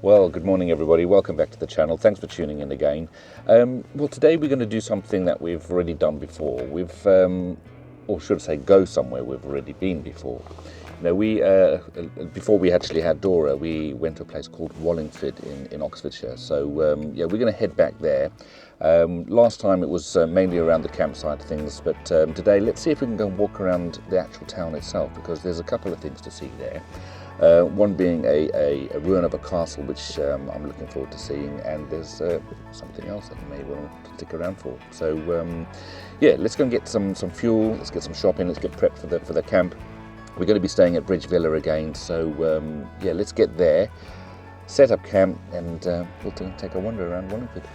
Well, good morning everybody, welcome back to the channel, thanks for tuning in again. Well, today we're going to do something that we've already done before. Or should I say, go somewhere we've already been before. You know, before we actually had Dora, we went to a place called Wallingford in Oxfordshire. So yeah, we're going to head back there. Last time it was mainly around the campsite things, but today let's see if we can go and walk around the actual town itself, because there's a couple of things to see there. One being a ruin of a castle, which I'm looking forward to seeing, and there's something else that you may want to stick around for. So yeah, let's go and get some fuel, let's get some shopping, let's get prepped for the camp. We're going to be staying at Bridge Villa again, so yeah, let's get there, set up camp, and we'll take a wander around Wallingford.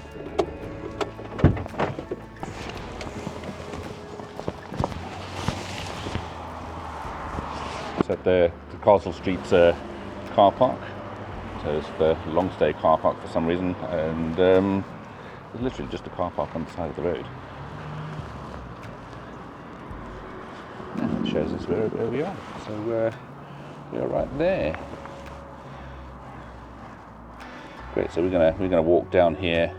So at the Castle Street's car park, so it's the long stay car park for some reason, and it's literally just a car park on the side of the road. And it shows us where we are, so we are right there. Great, so we're gonna walk down here.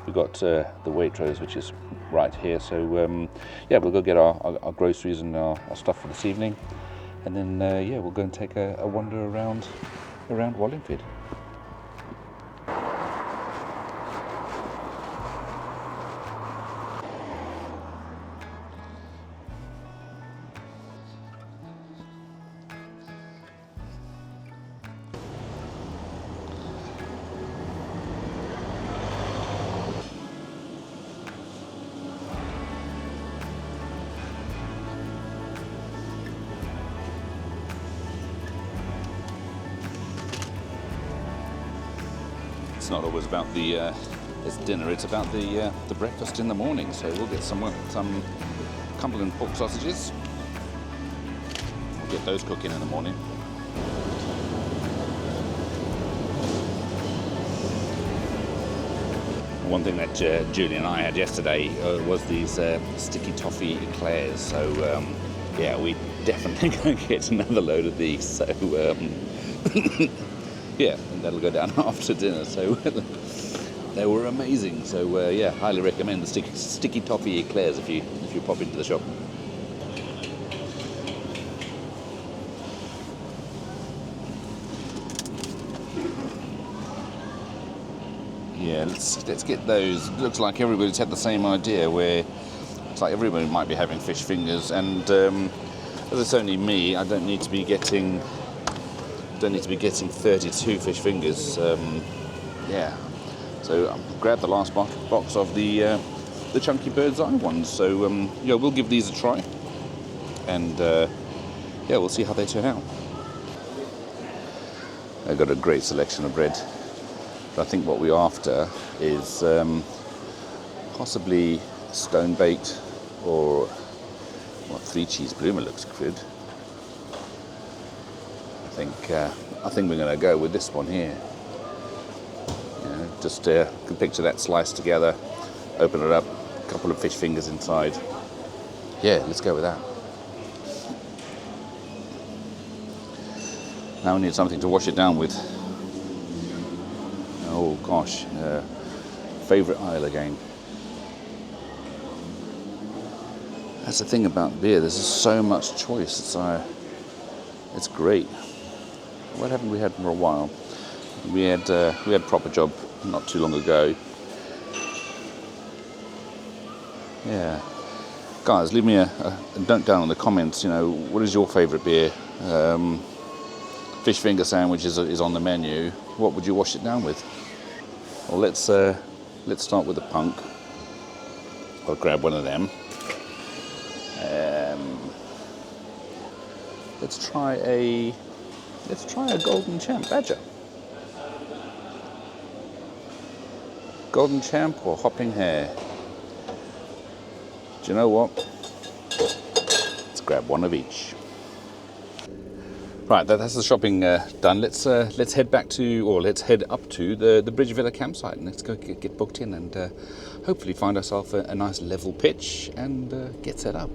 We've got the Waitrose, which is right here, so yeah, we'll go get our groceries and our stuff for this evening. And then, yeah, we'll go and take a wander around Wallingford. It's not always about it's dinner, it's about the breakfast in the morning. So we'll get some Cumberland pork sausages. We'll get those cooking in the morning. One thing that Julie and I had yesterday was these sticky toffee eclairs. So yeah, we definitely going to get another load of these. So yeah, and that'll go down after dinner. So they were amazing. So yeah, highly recommend the sticky toffee eclairs if you pop into the shop. Yeah, let's get those. Looks like everybody's had the same idea, where it's like everybody might be having fish fingers, and as it's only me, I don't need to be getting 32 fish fingers. Yeah, so grab the last box of the chunky bird's eye ones. So yeah, we'll give these a try, and yeah, we'll see how they turn out. I've got a great selection of bread, but I think what we're after is possibly stone baked, or what, 3 cheese bloomer looks good. I think we're going to go with this one here. You know, just can picture that sliced together, open it up, a couple of fish fingers inside. Yeah, let's go with that. Now we need something to wash it down with. Oh gosh, favourite aisle again. That's the thing about beer. There's just so much choice. It's great. What haven't we had for a while? We had Proper Job not too long ago. Yeah, guys, leave me a note down in the comments. You know, what is your favourite beer? Fish finger sandwich is on the menu. What would you wash it down with? Well, let's start with the punk. I'll grab one of them. Let's try a Golden Champ Badger. Golden Champ or Hopping Hare? Do you know what? Let's grab one of each. Right, that's the shopping done. Let's head back to, or let's head up to the Bridge Villa campsite, and let's go get booked in, and hopefully find ourselves a nice level pitch and get set up.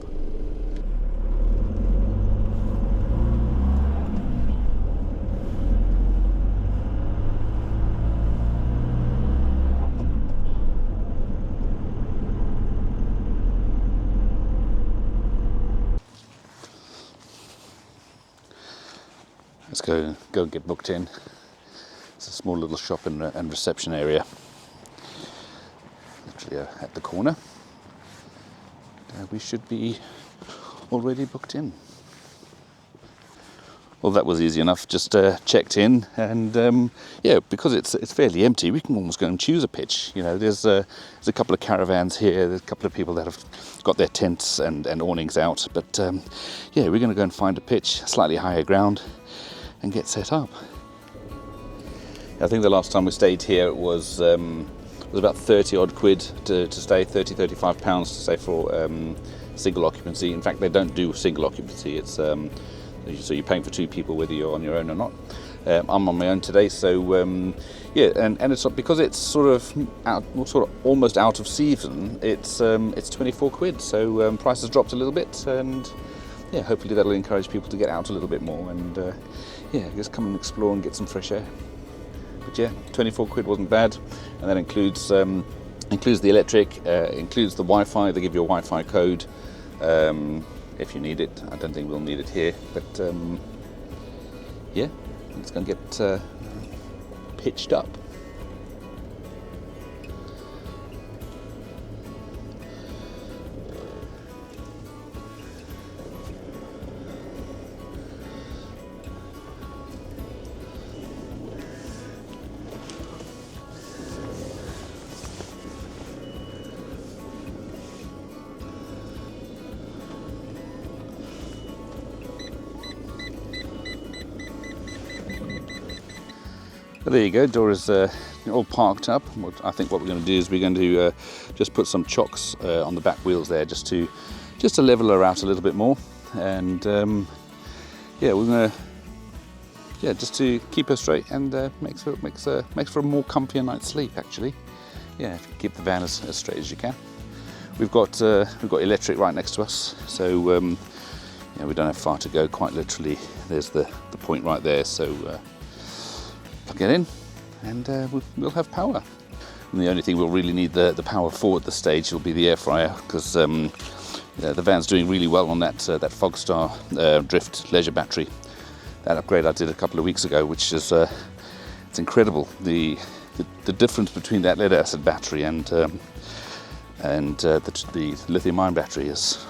go and get booked in. It's a small little shop and reception area, literally at the corner. We should be already booked in. Well, that was easy enough. Just checked in, and yeah, because it's fairly empty, we can almost go and choose a pitch. You know, there's a couple of caravans here. There's a couple of people that have got their tents and awnings out. But yeah, we're going to go and find a pitch, slightly higher ground, and get set up. I think the last time we stayed here it was about 30 odd quid to stay, 35 pounds to stay for single occupancy. In fact, they don't do single occupancy. It's so you're paying for two people whether you're on your own or not. I'm on my own today, so yeah, and it's because it's sort of almost out of season. It's 24 quid, so price has dropped a little bit, and yeah, hopefully that'll encourage people to get out a little bit more and yeah, just come and explore and get some fresh air. But yeah, 24 quid wasn't bad, and that includes the electric, includes the Wi-Fi. They give you a Wi-Fi code if you need it. I don't think we'll need it here, but yeah, it's going to get pitched up. But there you go, door is all parked up. I think what we're going to do is we're going to just put some chocks on the back wheels there, just to level her out a little bit more, and yeah, we're going to just to keep her straight, and makes for a more comfier night's sleep actually. Yeah, if you keep the van as straight as you can. We've got electric right next to us, so yeah, we don't have far to go. Quite literally, there's the point right there. So. Plug it in, and we'll have power. And the only thing we'll really need the power for at this stage will be the air fryer, because the van's doing really well on that Fogstar Drift leisure battery. That upgrade I did a couple of weeks ago, which is it's incredible the difference between that lead acid battery and the lithium-ion battery is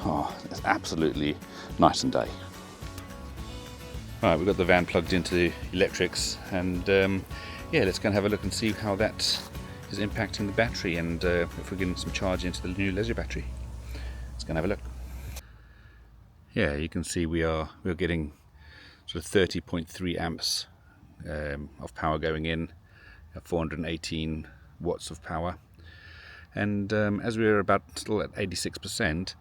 it's absolutely night and day. Right, we've got the van plugged into the electrics, and yeah, let's go and have a look and see how that is impacting the battery, and if we're getting some charge into the new leisure battery. Let's go and have a look. Yeah, you can see we're getting sort of 30.3 amps of power going in, 418 watts of power, and as we're about still at 86%.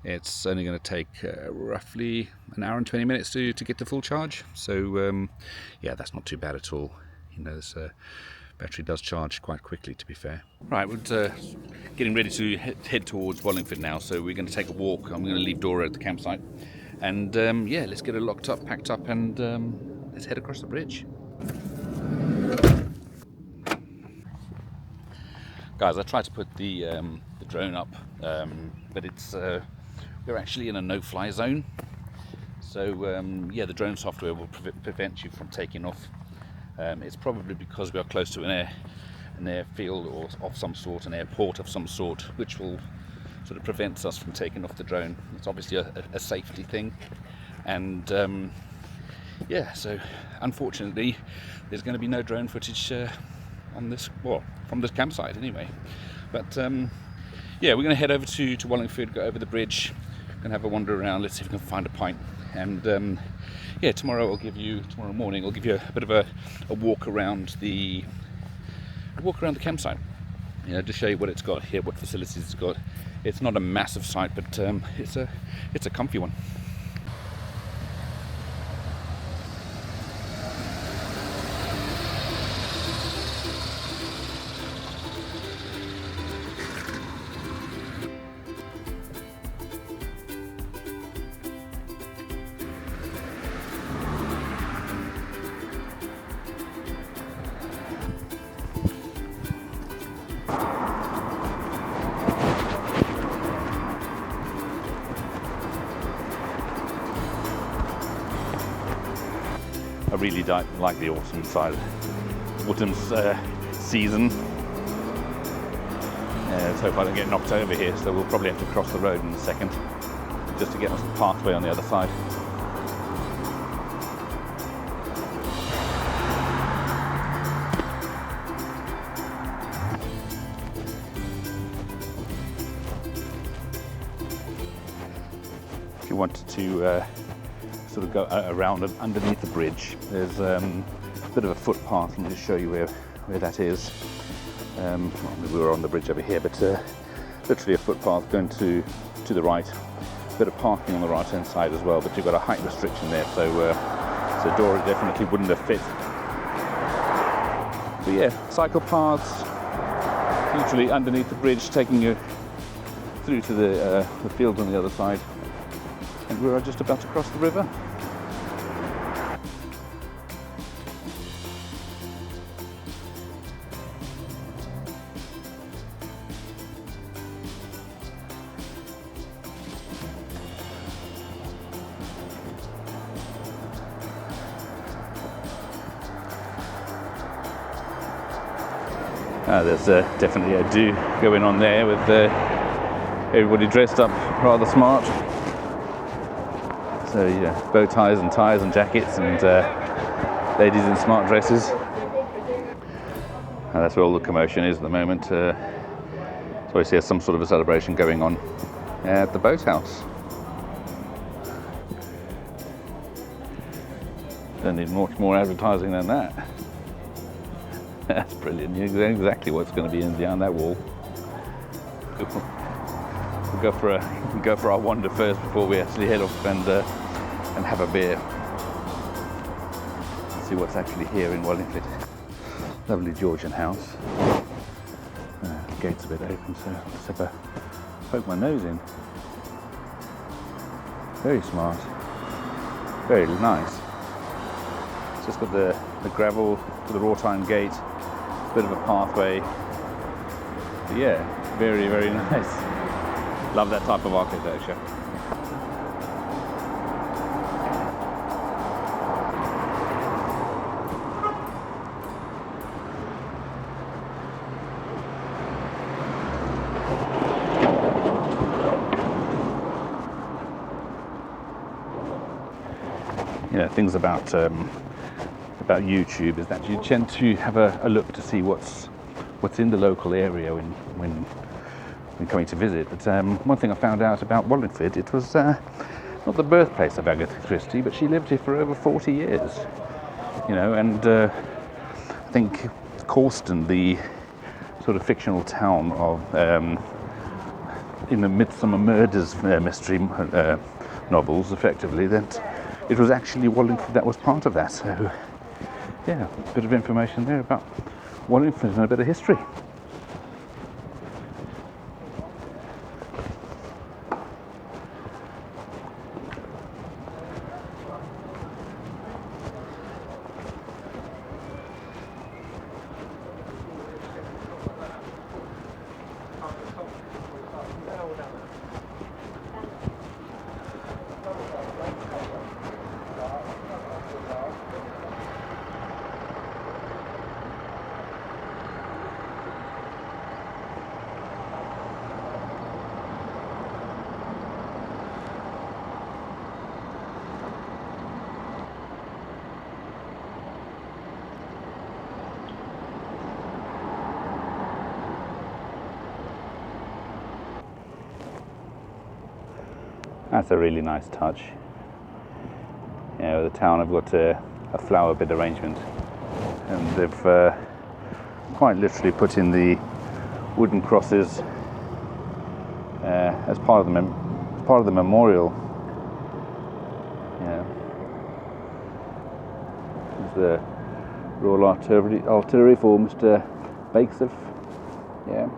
It's only going to take roughly an hour and 20 minutes to get to full charge. So yeah, that's not too bad at all. You know, this battery does charge quite quickly, to be fair. Right, we're getting ready to head towards Wallingford now. So we're going to take a walk. I'm going to leave Dora at the campsite, and yeah, let's get her locked up, packed up, and let's head across the bridge. Guys, I tried to put the drone up, but it's we're actually in a no-fly zone, so yeah, the drone software will prevent you from taking off. It's probably because we are close to an airfield or of some sort, an airport of some sort, which will sort of prevents us from taking off the drone. It's obviously a safety thing, and yeah, so unfortunately there's going to be no drone footage on this, well, from this campsite anyway. But yeah, we're going to head over to Wallingford, go over the bridge, and have a wander around. Let's see if we can find a pint. And yeah, tomorrow morning I'll give you a bit of a walk around the campsite. You know, to show you what it's got here, what facilities it's got. It's not a massive site, but it's a comfy one. really like the autumn side, autumn's season. Let's hope I don't get knocked over here, so we'll probably have to cross the road in a second just to get onto the pathway on the other side. If you wanted to sort of go around underneath the bridge, there's a bit of a footpath. Let me just show you where that is. Well, we were on the bridge over here, but literally a footpath going to the right. A bit of parking on the right hand side as well, but you've got a height restriction there, so Dora definitely wouldn't have fit. But yeah, cycle paths literally underneath the bridge, taking you through to the fields on the other side. And we're just about to cross the river. There's definitely a do going on there with everybody dressed up rather smart. So yeah, bow ties and jackets, and ladies in smart dresses. And that's where all the commotion is at the moment. So we see some sort of a celebration going on at the boathouse. Don't need much more advertising than that. That's brilliant. You know exactly what's going to be in behind that wall. We'll go for our wander first before we actually head off and have a beer. See what's actually here in Wallingford. Lovely Georgian house. Gate's a bit open, so let's have a poke my nose in. Very smart. Very nice. It's just got the gravel for the wrought iron gate. Bit of a pathway. But yeah, very, very nice. Love that type of architecture. You know, things about YouTube is that you tend to have a look to see what's in the local area when coming to visit. But one thing I found out about Wallingford, it was not the birthplace of Agatha Christie, but she lived here for over 40 years. You know, and I think Corston, the sort of fictional town of in the Midsummer Murders mystery novels, effectively, that it was actually Wallingford that was part of that. So yeah, a bit of information there about Wallingford and a bit of history. That's a really nice touch. You know, the town have got a flower bed arrangement, and they've quite literally put in the wooden crosses as part of the memorial. Yeah, there's the Royal Artillery for Mr. Bakesif. Yeah,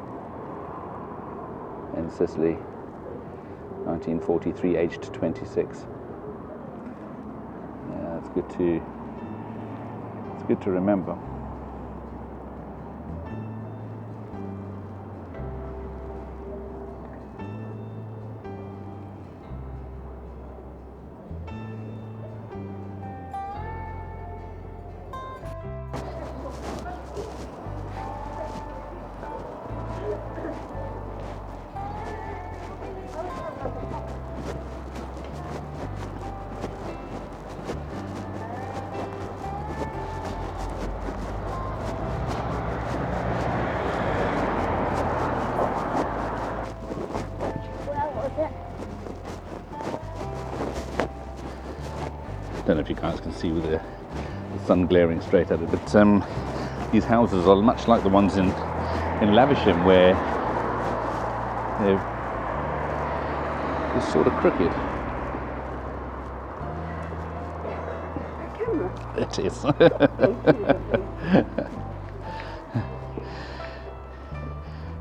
in Sicily. 1943, aged 26. Yeah, it's good to remember. don't know if you guys can see with the sun glaring straight at it, but these houses are much like the ones in Lavisham, where they're sort of crooked. It is.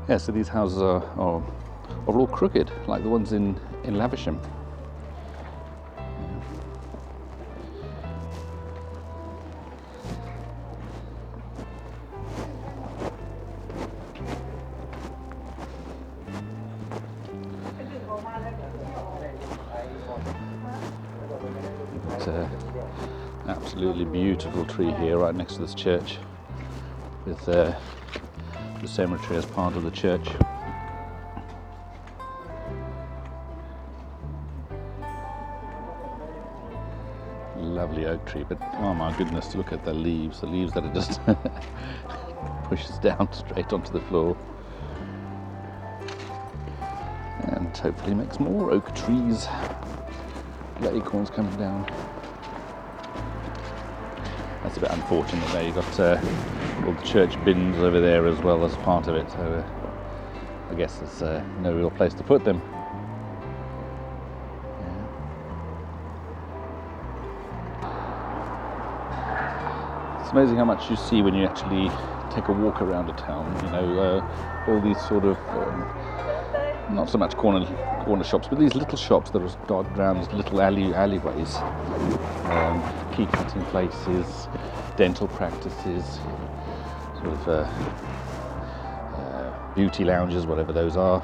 Yeah, so these houses are all crooked, like the ones in Lavisham. It's an absolutely beautiful tree here right next to this church, with the cemetery as part of the church. Lovely oak tree, but oh my goodness, look at the leaves that are just pushes down straight onto the floor, and hopefully makes more oak trees. The acorns coming down. That's a bit unfortunate there. You've got all the church bins over there as well as part of it, so I guess there's no real place to put them. Yeah. It's amazing how much you see when you actually take a walk around a town. You know, all these sort of not so much corner shops, but these little shops that are dotted around these little alleyways, key cutting places, dental practices, sort of beauty lounges, whatever those are,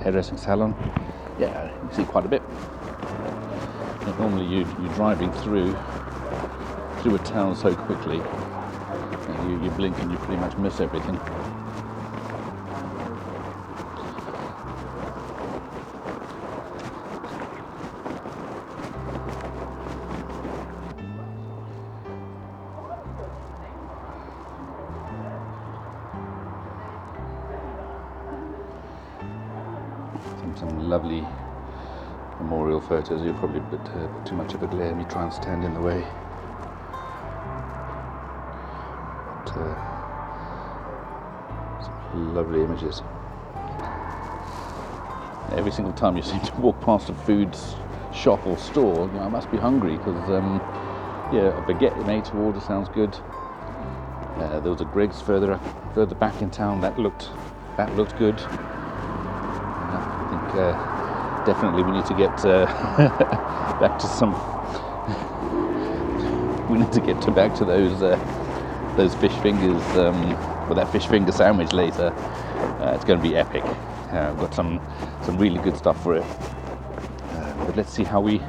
hairdressing salon. Yeah, you see quite a bit. And normally you're driving through a town so quickly, and you blink and you pretty much miss everything. Some lovely memorial photos. You're probably a bit too much of a glare, me try and stand in the way. But, some lovely images. Every single time you seem to walk past a food shop or store, I must be hungry, because yeah, a baguette made to order sounds good. There was a Greggs further back in town that looked good. Definitely we need to get back to some. We need to get back to those fish fingers, or that fish finger sandwich later. It's going to be epic. I've got some really good stuff for it. But let's see how we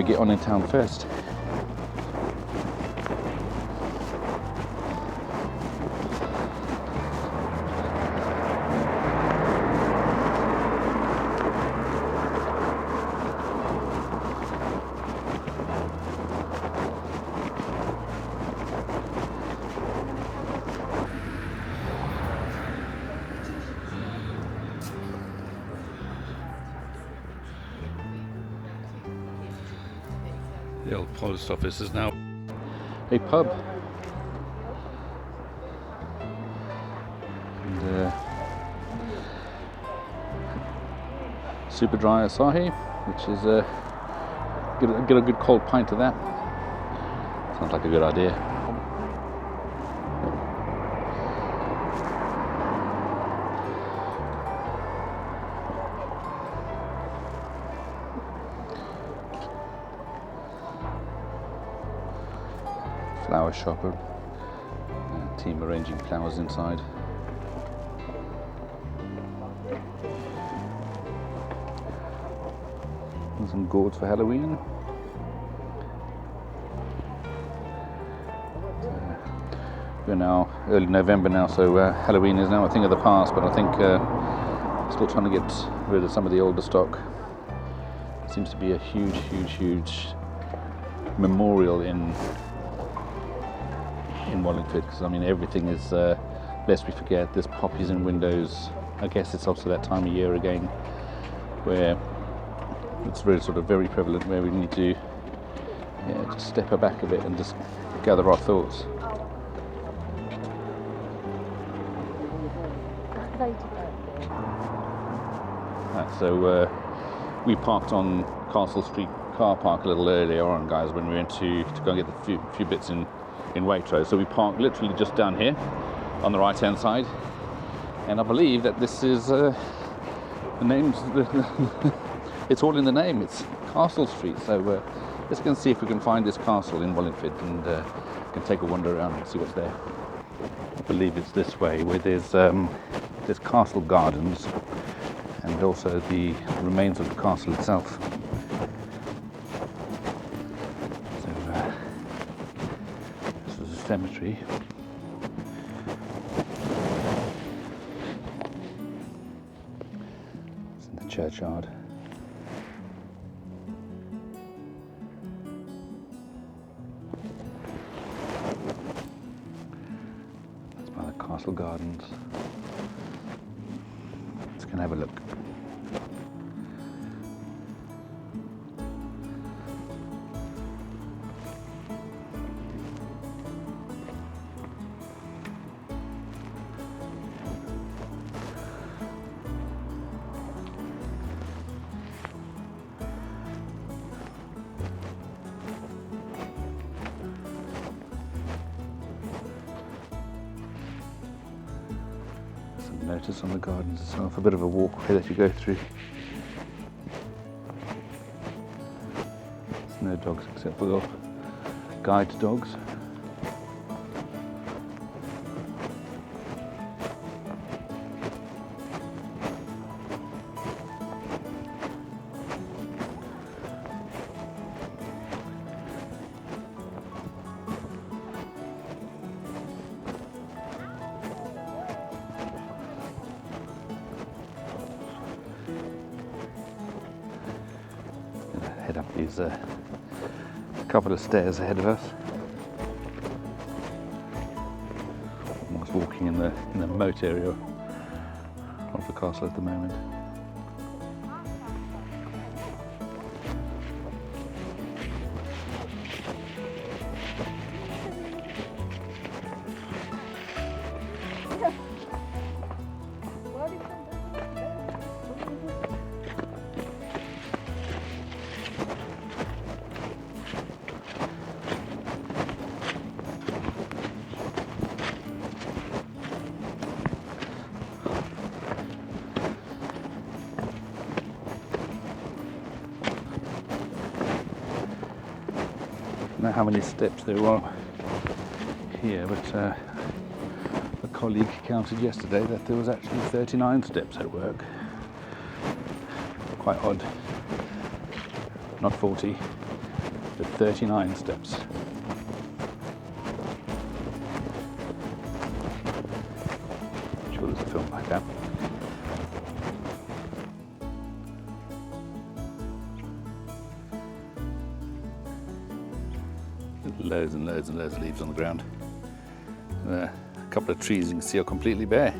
get on in town first. The old post office is now a pub. And super dry Asahi, which is get a good cold pint of that. Sounds like a good idea. Flower shopper, team arranging flowers inside. And some gourds for Halloween. We're now early November now, so Halloween is now a thing of the past, but I think still trying to get rid of some of the older stock. It seems to be a huge memorial in Wallingford, because I mean everything is, lest we forget, there's poppies in windows. I guess it's also that time of year again where it's really sort of very prevalent where we need to just step back a bit and just gather our thoughts. So we parked on Castle Street car park a little earlier on, guys, when we went to go and get a few bits in Waitrose. So we parked literally just down here on the right hand side, and I believe that this is the name's it's all in the name. It's Castle Street. So let's go and see if we can find this castle in Wallingford, and can take a wander around and see what's there. I believe it's this way, where there's castle gardens and also the remains of the castle itself. So this is a cemetery. It's in the churchyard. That's by the castle gardens. Let's go and have a look. Notice on the gardens itself, a bit of a walkway that you go through. There's no dogs except for the guide dogs. Head up these a couple of stairs ahead of us. Almost walking in the moat area of the castle at the moment. I don't know how many steps there are here, but a colleague counted yesterday that there was actually 39 steps at work. Quite odd. Not 40, but 39 steps. I'm sure there's a film like that. Loads and loads and loads of leaves on the ground. A couple of trees you can see are completely bare.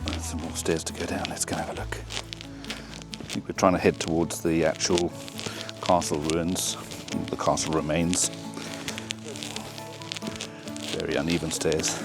There's some more stairs to go down. Let's go and have a look. I think we're trying to head towards the actual castle ruins, the castle remains. Very uneven stairs.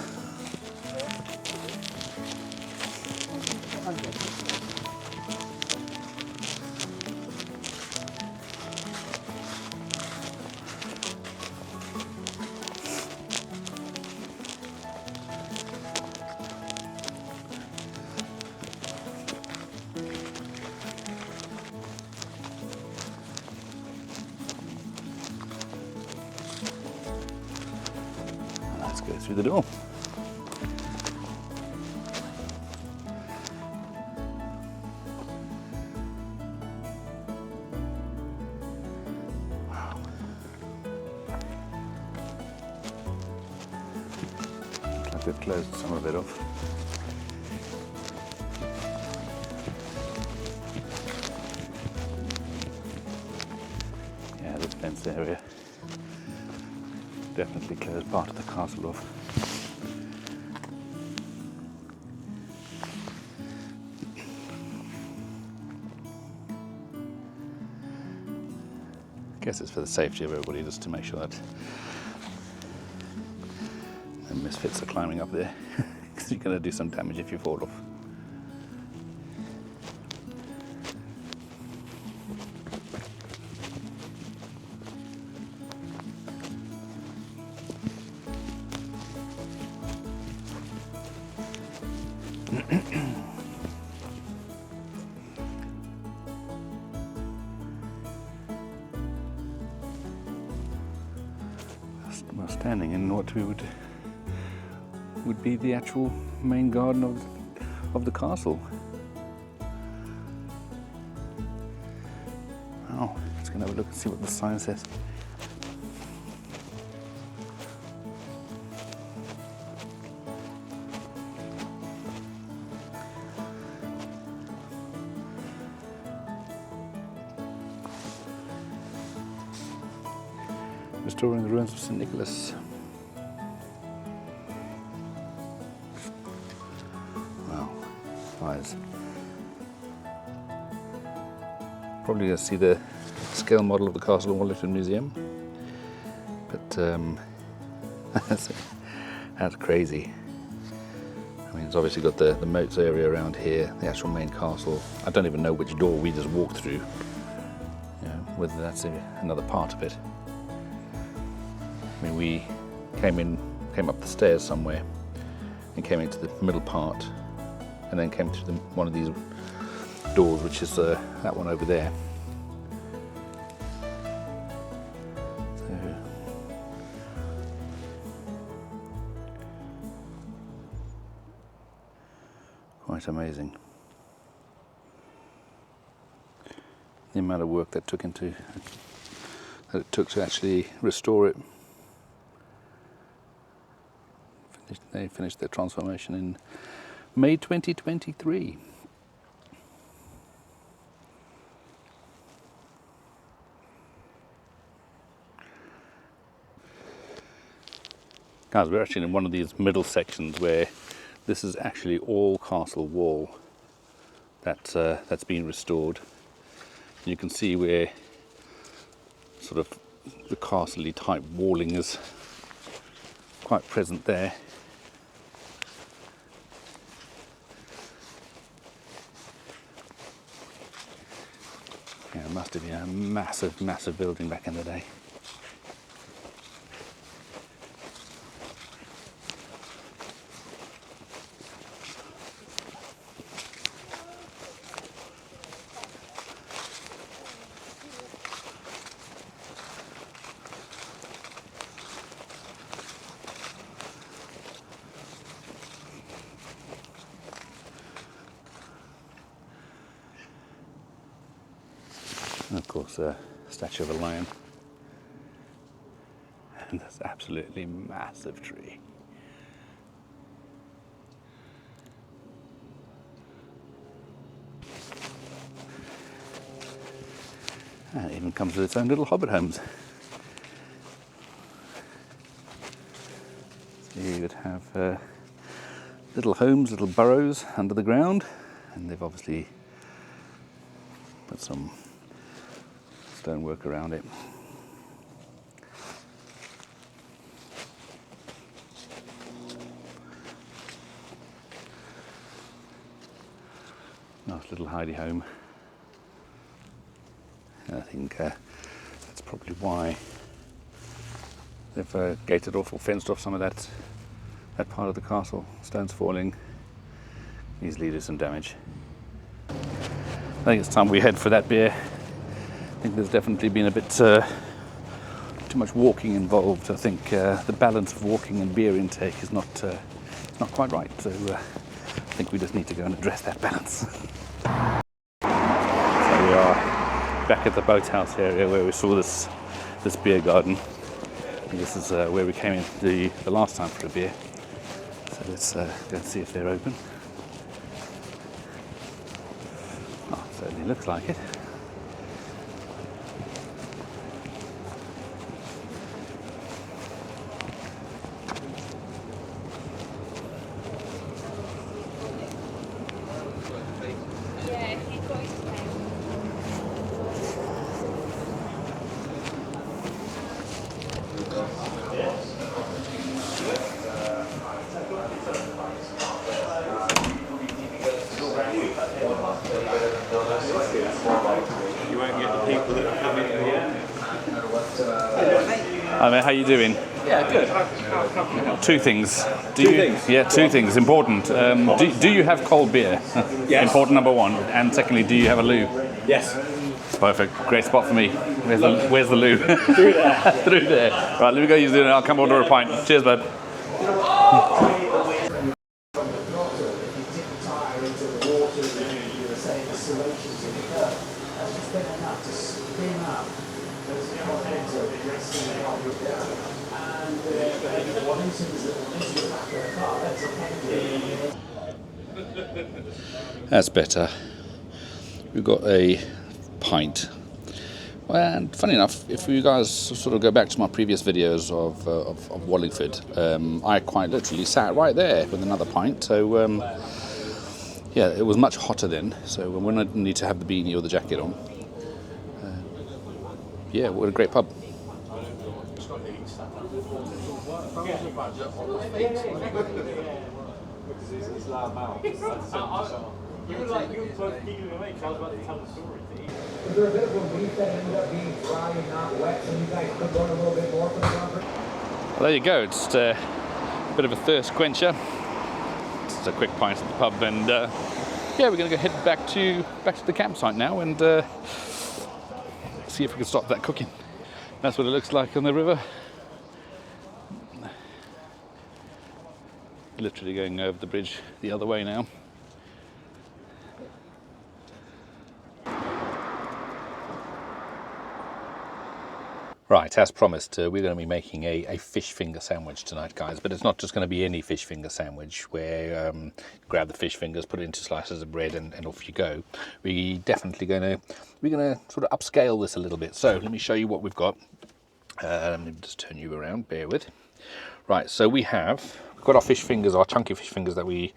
Let's go through the door. Wow. Looks like they've closed some of it off. Yeah, this fence area definitely closed part of the castle off. guess it's for the safety of everybody, just to make sure that the misfits are climbing up there, because you're going to do some damage if you fall off. We're standing in what we would be the actual main garden of the castle. Wow, let's go and have a look and see what the sign says. Restoring the ruins of St. Nicholas. Wow, fires. Probably going to see the scale model of the Castle of Wallingford Museum, but that's crazy. I mean, it's obviously got the moats area around here, the actual main castle. I don't even know which door we just walked through, you know, whether that's another part of it. I mean, we came up the stairs somewhere and came into the middle part, and then came through one of these doors, which is that one over there. So, quite amazing. The amount of work that it took to actually restore it. They finished their transformation in May 2023. Guys, we're actually in one of these middle sections where this is actually all castle wall that's been restored. And you can see where sort of the castle-y type walling is quite present there. Yeah, it must have been a massive, massive building back in the day. And of course, a statue of a lion. And this absolutely massive tree. And it even comes with its own little hobbit homes. So you would have little homes, little burrows under the ground, and they've obviously put some stonework around it. Nice little hidey home. And I think that's probably why they've gated off or fenced off some of that part of the castle. Stones falling, easily do some damage. I think it's time we head for that beer. I think there's definitely been a bit too much walking involved. I think the balance of walking and beer intake is not quite right. So I think we just need to go and address that balance. So we are back at the boathouse area where we saw this beer garden. And this is where we came in the last time for a beer. So let's go and see if they're open. Oh, certainly looks like it. You won't get the people that come in here. Hi mate, how you doing? Yeah, good. Two things. Two things? Yeah, two things. Important. Do you have cold beer? Yes. Important number one. And secondly, do you have a loo? Yes. Perfect. Great spot for me. Where's the loo? Through there. Through there. Right, let me go use it and I'll come order a pint. Cheers, bud. That's better. We've got a pint. And funny enough, if you guys sort of go back to my previous videos of Wallingford, I quite literally sat right there with another pint. So yeah, it was much hotter then. So we didn't need to have the beanie or the jacket on. Yeah, what a great pub. You were like, you were supposed to keep it away, I was about to tell the story. Was there a bit of a beef that ended up being dry and not wet, so you guys could run a little bit more for the conference? Well, there you go. It's a bit of a thirst quencher. Just a quick pint at the pub, and yeah, we're going to go head back to the campsite now and see if we can stop that cooking. That's what it looks like on the river. Literally going over the bridge the other way now. Right, as promised, we're going to be making a fish finger sandwich tonight, guys. But it's not just going to be any fish finger sandwich where you grab the fish fingers, put it into slices of bread, and off you go. We're definitely going to sort of upscale this a little bit. So let me show you what we've got. Let me just turn you around. Bear with. Right, so we've got our fish fingers, our chunky fish fingers that we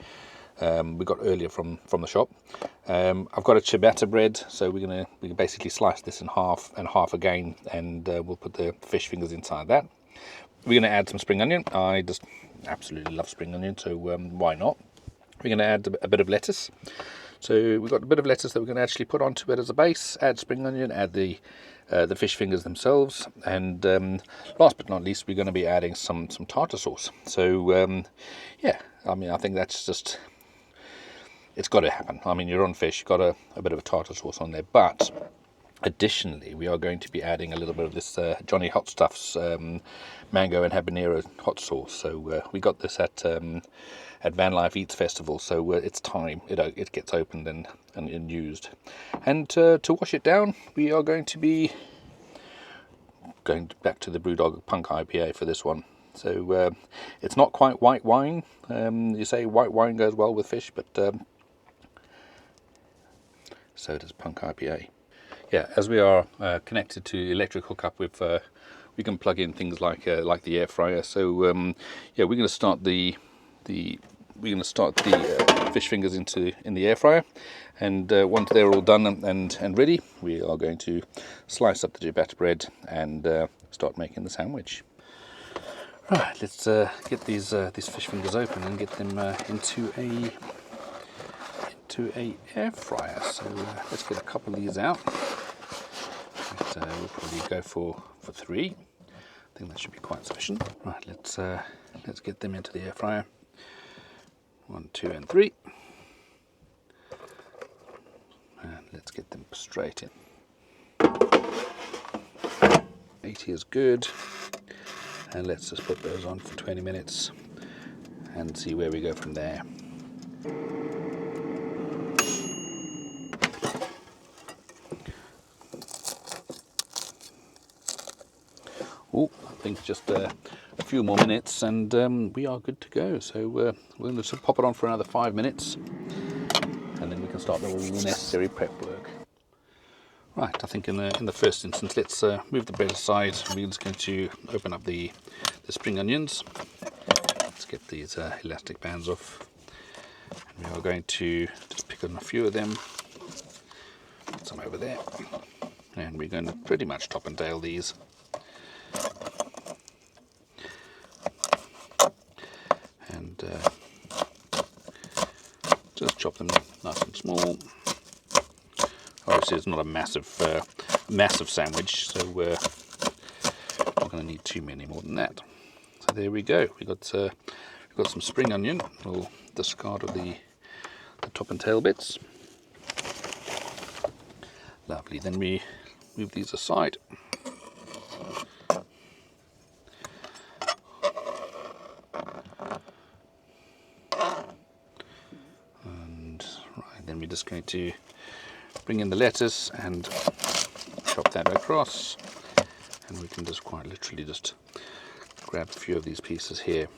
got earlier from the shop. I've got a ciabatta bread, so we can basically slice this in half and half again, and we'll put the fish fingers inside that. We're going to add some spring onion. I just absolutely love spring onion, so why not? We're going to add a bit of lettuce. So we've got a bit of lettuce that we're going to actually put onto it as a base. Add spring onion, add the fish fingers themselves, and last but not least, we're going to be adding some tartar sauce. So yeah, I mean, I think that's just, it's got to happen. I mean, you're on fish, you've got a bit of a tartar sauce on there, but additionally, we are going to be adding a little bit of this Johnny Hot Stuff's mango and habanero hot sauce. So we got this at Van Life Eats Festival, so it's time it gets opened and used. And to wash it down, we are going to be going back to the Brewdog Punk IPA for this one. So it's not quite white wine. You say white wine goes well with fish, but so does Punk IPA. Yeah, as we are connected to electric hookup, we can plug in things like the air fryer. So yeah, we're going to start the fish fingers in the air fryer, and once they're all done and ready, we are going to slice up the ciabatta bread and start making the sandwich. Right, let's get these fish fingers open and get them into a air fryer. So let's get a couple of these out. We'll probably go for 3. I think that should be quite sufficient. Right, let's get them into the air fryer. 1, 2, and 3. And let's get them straight in. 80 is good. And let's just put those on for 20 minutes and see where we go from there. Oh, I think just a few more minutes and we are good to go. So we're going to just pop it on for another 5 minutes, and then we can start all the necessary prep work. Right, I think in the first instance, let's move the bread aside. We're just going to open up the spring onions. Let's get these elastic bands off. And we are going to just pick on a few of them. Put some over there. And we're going to pretty much top and tail these. And just chop them nice and small. Obviously, it's not a massive sandwich, so we're not going to need too many more than that. So there we go. We've got some spring onion. We'll discard of the top and tail bits. Lovely. Then we move these aside. And right, then we're just going to bring in the lettuce and chop that across. And we can just quite literally just grab a few of these pieces here.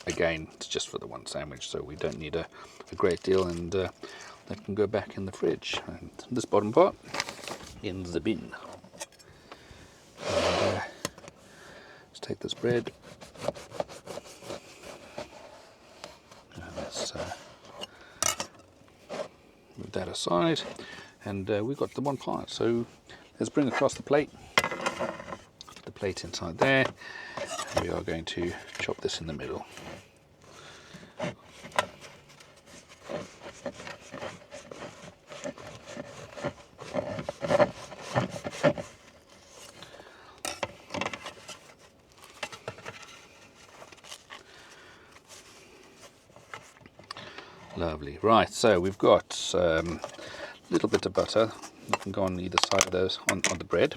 Again, it's just for the one sandwich, so we don't need a great deal, and that can go back in the fridge. And this bottom part in the bin. And, let's take this bread. And let's move that aside. And we've got the one part, so let's bring across the plate. Put the plate inside there. And we are going to chop this in the middle. Lovely. Right, so we've got a little bit of butter. You can go on either side of those on the bread.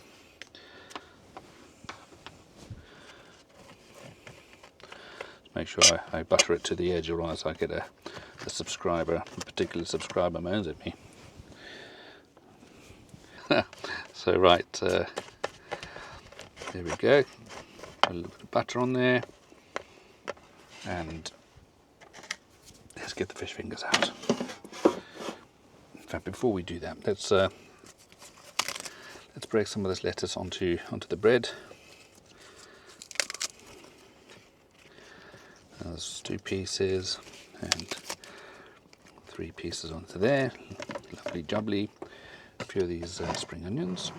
Make sure I butter it to the edge, otherwise I get a particular subscriber moans at me. So right, there we go. A little bit of butter on there, and let's get the fish fingers out. In fact, before we do that, let's break some of this lettuce onto the bread. There's 2 pieces and 3 pieces onto there. Lovely jubbly. A few of these spring onions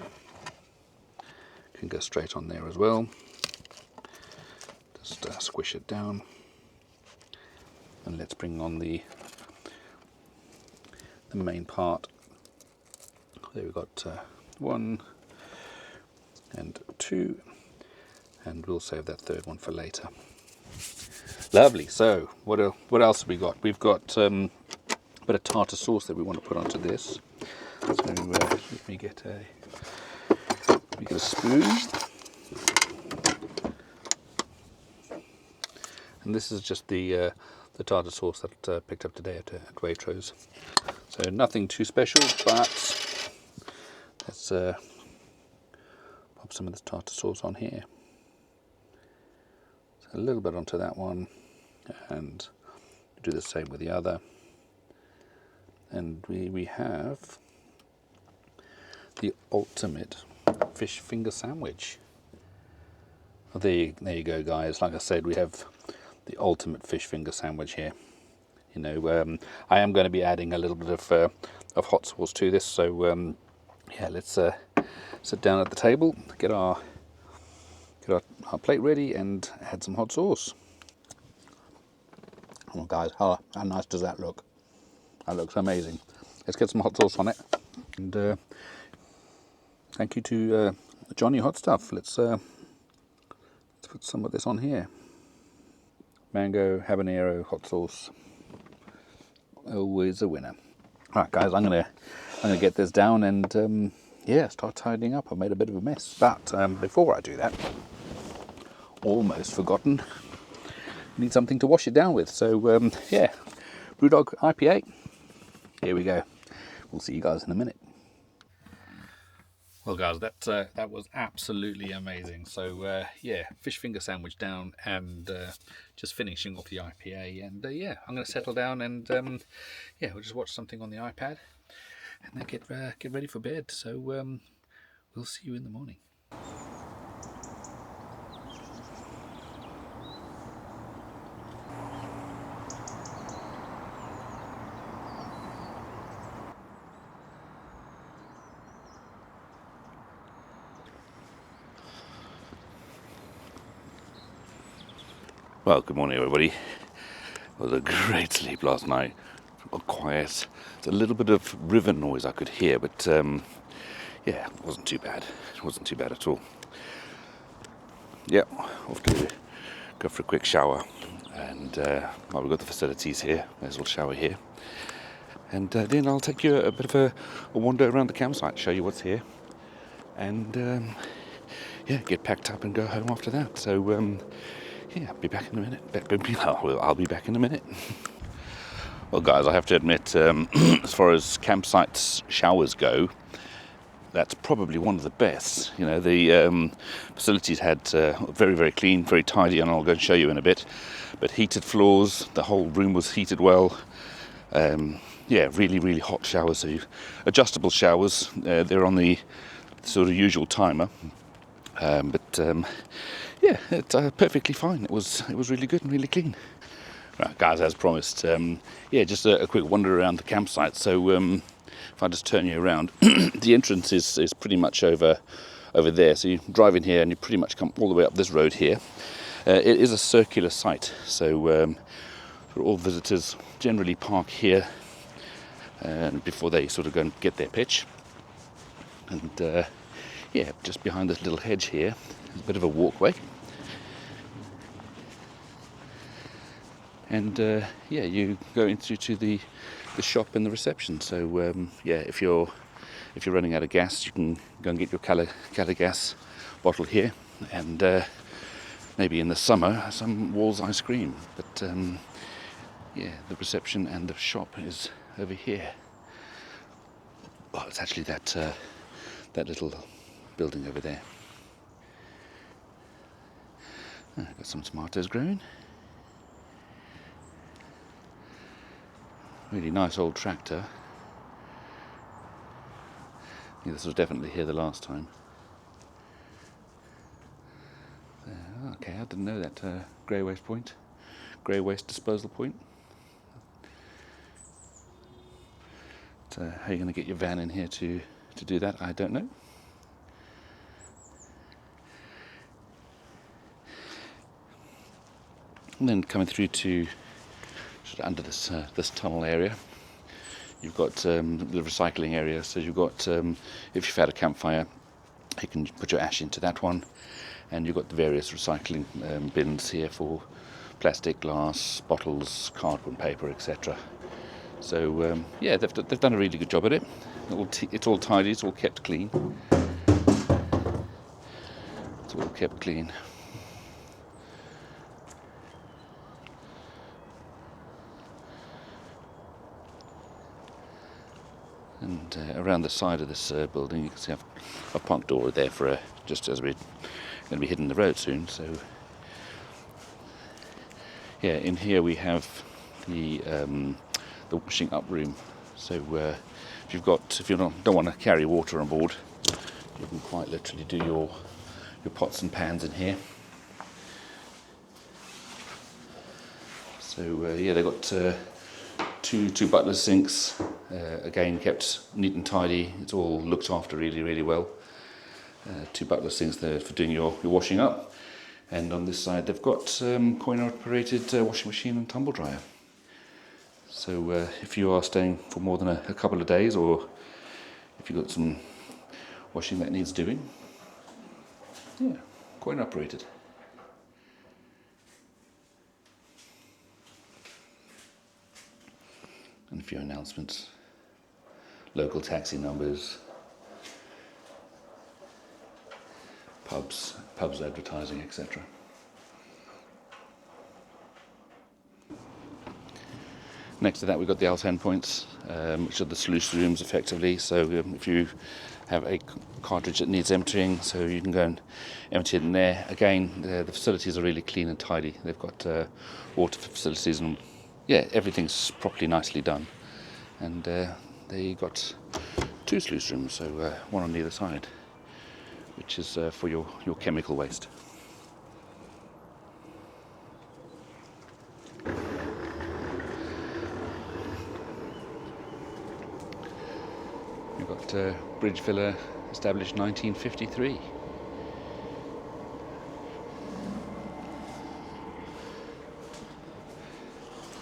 can go straight on there as well. Just squish it down, and let's bring on the main part. There we've got 1 and 2, and we'll save that third one for later. Lovely. So what else have we got? We've got a bit of tartar sauce that we want to put onto this. So let me get a spoon. And this is just the tartar sauce that I picked up today at Waitrose. So nothing too special, but let's pop some of this tartar sauce on here. So a little bit onto that one, and do the same with the other. And we have the ultimate fish finger sandwich. Well, there you go, guys. Like I said, we have the ultimate fish finger sandwich here. You know, I am going to be adding a little bit of hot sauce to this. So yeah, let's sit down at the table, get our plate ready, and add some hot sauce. Come on, guys, how nice does that look? That looks amazing. Let's get some hot sauce on it. And thank you to Johnny Hot Stuff. Let's put some of this on here. Mango habanero hot sauce. Always a winner. All right, guys, I'm gonna get this down and yeah, start tidying up. I made a bit of a mess, but before I do that, almost forgotten, need something to wash it down with. So yeah, Brewdog IPA. Here we go. We'll see you guys in a minute. Well, guys, that was absolutely amazing. So yeah, fish finger sandwich down, and just finishing off the IPA. And yeah, I'm going to settle down and yeah, we'll just watch something on the iPad, and then get ready for bed. So we'll see you in the morning. Well, good morning, everybody. It was a great sleep last night. quiet. It's a little bit of river noise I could hear, but yeah, it wasn't too bad. It wasn't too bad at all. Yeah, off to go for a quick shower, and well, we've got the facilities here. There's a little shower here, and then I'll take you a bit of a wander around the campsite, show you what's here, and yeah, get packed up and go home after that. So yeah, I'll be back in a minute. I'll be back in a minute. Well, guys, I have to admit, as far as campsites showers go, that's probably one of the best. You know, the facilities had very, very clean, very tidy, and I'll go and show you in a bit. But heated floors, the whole room was heated well. Yeah, really, really hot showers. So adjustable showers. They're on the sort of usual timer. But yeah, it's perfectly fine. It was really good and really clean. Right, guys, as promised, yeah, just a quick wander around the campsite. So if I just turn you around, the entrance is pretty much over there. So you drive in here and you pretty much come all the way up this road here. It is a circular site, so all visitors generally park here before they sort of go and get their pitch. And yeah, just behind this little hedge here, there's a bit of a walkway. And yeah, you go into the shop and the reception. So yeah, if you're running out of gas, you can go and get your Cala gas bottle here, and maybe in the summer some Wall's ice cream. But yeah, the reception and the shop is over here. Well, it's actually that little building over there. Got some tomatoes growing. Really nice old tractor. I think this was definitely here the last time. Okay, I didn't know that grey waste disposal point. But, how are you going to get your van in here to do that? I don't know. And then coming through to under this tunnel area, you've got the recycling area. So you've got, if you've had a campfire, you can put your ash into that one, and you've got the various recycling bins here for plastic, glass, bottles, cardboard, paper, etc. So yeah, they've done a really good job at it. It's all tidy, it's all kept clean. It's all kept clean. And around the side of this building, you can see I've parked door there for just as we're going to be hitting the road soon. So yeah, in here we have the washing up room. So if you don't want to carry water on board, you can quite literally do your pots and pans in here. So yeah, they've got two butler sinks, again kept neat and tidy. It's all looked after really, really well. Two butler sinks there for doing your washing up, and on this side they've got coin operated washing machine and tumble dryer. So if you are staying for more than a couple of days, or if you've got some washing that needs doing, yeah, coin operated. And a few announcements, local taxi numbers, pubs advertising, etc. Next to that we've got the out-end points, which are the sluice rooms effectively. So if you have a cartridge that needs emptying, so you can go and empty it in there. Again, the facilities are really clean and tidy. They've got water facilities, and yeah, everything's properly nicely done. And they got two sluice rooms, so one on either side, which is for your chemical waste. We've got Bridge Villa, established 1953.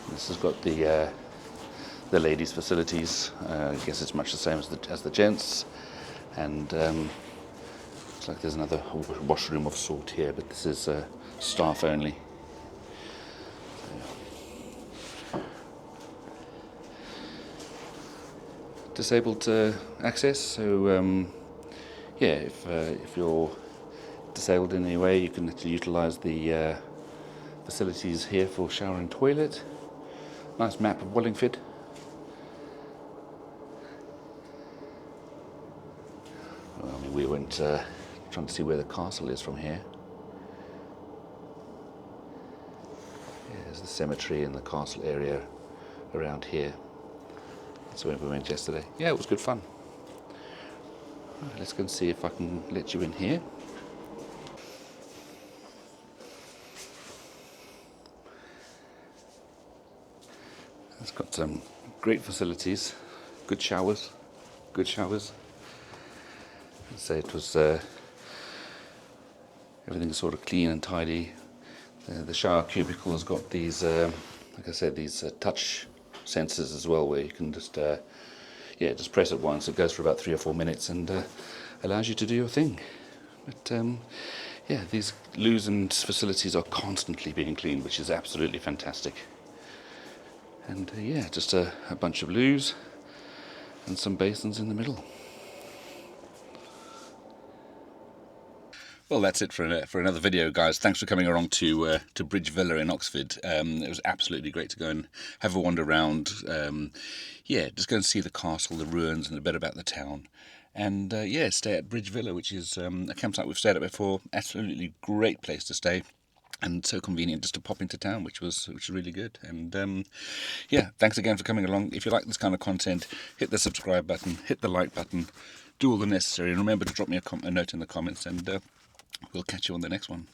This has got the the ladies' facilities. I guess it's much the same as the gents, and looks like there's another washroom of sort here, but this is staff only. Disabled access, so yeah, if you're disabled in any way, you can actually utilise the facilities here for shower and toilet. Nice map of Wallingford. Well, I mean, we went trying to see where the castle is from here. Yeah, there's the cemetery and the castle area around here. That's where we went yesterday. Yeah, it was good fun. Right, let's go and see if I can let you in here. It's got some great facilities, good showers. I'd say it was everything's sort of clean and tidy. The shower cubicle has got these, like I said, these touch sensors as well, where you can just just press it once. It goes for about 3 or 4 minutes and allows you to do your thing. But yeah, these loos and facilities are constantly being cleaned, which is absolutely fantastic. And yeah, just a bunch of loos and some basins in the middle. Well, that's it for another video, guys. Thanks for coming along to Bridge Villa in Oxford. It was absolutely great to go and have a wander around. Yeah, just go and see the castle, the ruins, and a bit about the town. And yeah, stay at Bridge Villa, which is a campsite we've stayed at before. Absolutely great place to stay, and so convenient just to pop into town, which was really good. And yeah, thanks again for coming along. If you like this kind of content, hit the subscribe button, hit the like button, do all the necessary, and remember to drop me a note in the comments, and we'll catch you on the next one.